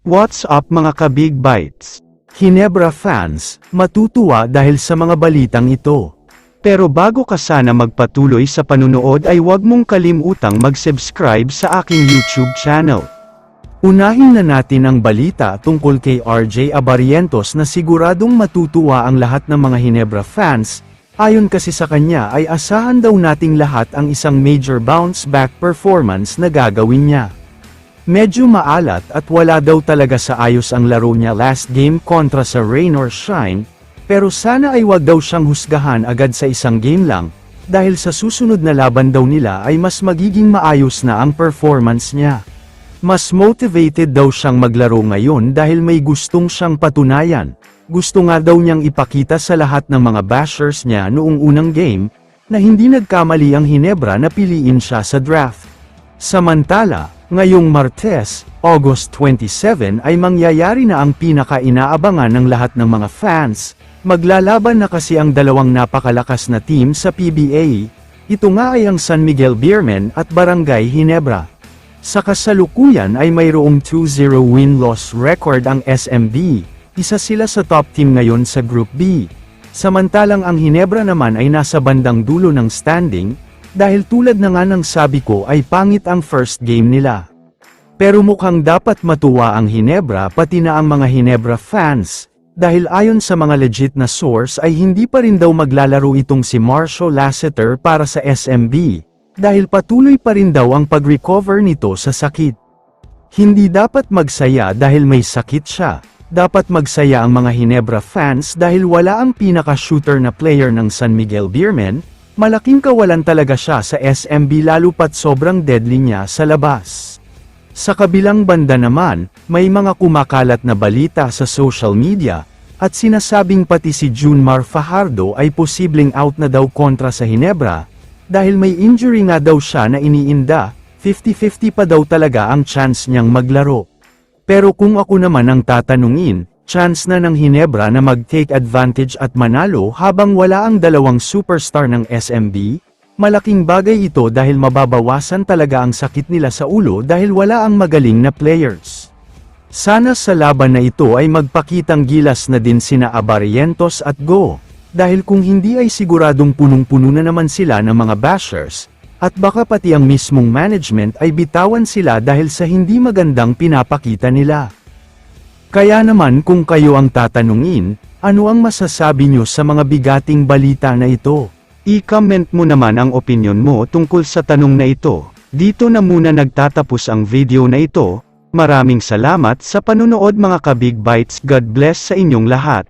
What's up mga ka-Big Bites? Hinebra fans, matutuwa dahil sa mga balitang ito. Pero bago ka sana magpatuloy sa panunood ay huwag mong kalimutang mag-subscribe sa aking YouTube channel. Unahin na natin ang balita tungkol kay RJ Abarientos na siguradong matutuwa ang lahat ng mga Hinebra fans. Ayon kasi sa kanya ay asahan daw nating lahat ang isang major bounce-back performance na gagawin niya. Medyo maalat at wala daw talaga sa ayos ang laro niya last game kontra sa Rain or Shine, pero sana ay wag daw siyang husgahan agad sa isang game lang, dahil sa susunod na laban daw nila ay mas magiging maayos na ang performance niya. Mas motivated daw siyang maglaro ngayon dahil may gustong siyang patunayan. Gusto nga daw niyang ipakita sa lahat ng mga bashers niya noong unang game, na hindi nagkamali ang Hinebra na piliin siya sa draft. Samantala, ngayong Martes, August 27 ay mangyayari na ang pinaka-inaabangan ng lahat ng mga fans. Maglalaban na kasi ang dalawang napakalakas na team sa PBA. Ito nga ay ang San Miguel Beermen at Barangay Hinebra. Sa kasalukuyan ay mayroong 2-0 win-loss record ang SMB. Isa sila sa top team ngayon sa Group B. Samantalang ang Hinebra naman ay nasa bandang dulo ng standing, dahil tulad na nga ng sabi ko ay pangit ang first game nila. Pero mukhang dapat matuwa ang Hinebra pati na ang mga Hinebra fans, dahil ayon sa mga legit na source ay hindi pa rin daw maglalaro itong si Marcio Lasseter para sa SMB, dahil patuloy pa rin daw ang pag-recover nito sa sakit. Hindi dapat magsaya dahil may sakit siya, dapat magsaya ang mga Hinebra fans dahil wala ang pinaka-shooter na player ng San Miguel Beermen. Malaking kawalan talaga siya sa SMB lalo pat sobrang deadly niya sa labas. Sa kabilang banda naman, may mga kumakalat na balita sa social media, at sinasabing pati si Junmar Fajardo ay posibleng out na daw kontra sa Hinebra, dahil may injury nga daw siya na iniinda, 50-50 pa daw talaga ang chance niyang maglaro. Pero kung ako naman ang tatanungin, chance na ng Hinebra na mag-take advantage at manalo habang wala ang dalawang superstar ng SMB? Malaking bagay ito dahil mababawasan talaga ang sakit nila sa ulo dahil wala ang magaling na players. Sana sa laban na ito ay magpakitang gilas na din sina Abarientos at Go, dahil kung hindi ay siguradong punong-puno na naman sila ng mga bashers, at baka pati ang mismong management ay bitawan sila dahil sa hindi magandang pinapakita nila. Kaya naman kung kayo ang tatanungin, ano ang masasabi nyo sa mga bigating balita na ito? I-comment mo naman ang opinion mo tungkol sa tanong na ito. Dito na muna nagtatapos ang video na ito. Maraming salamat sa panunood mga ka-Big Bites. God bless sa inyong lahat.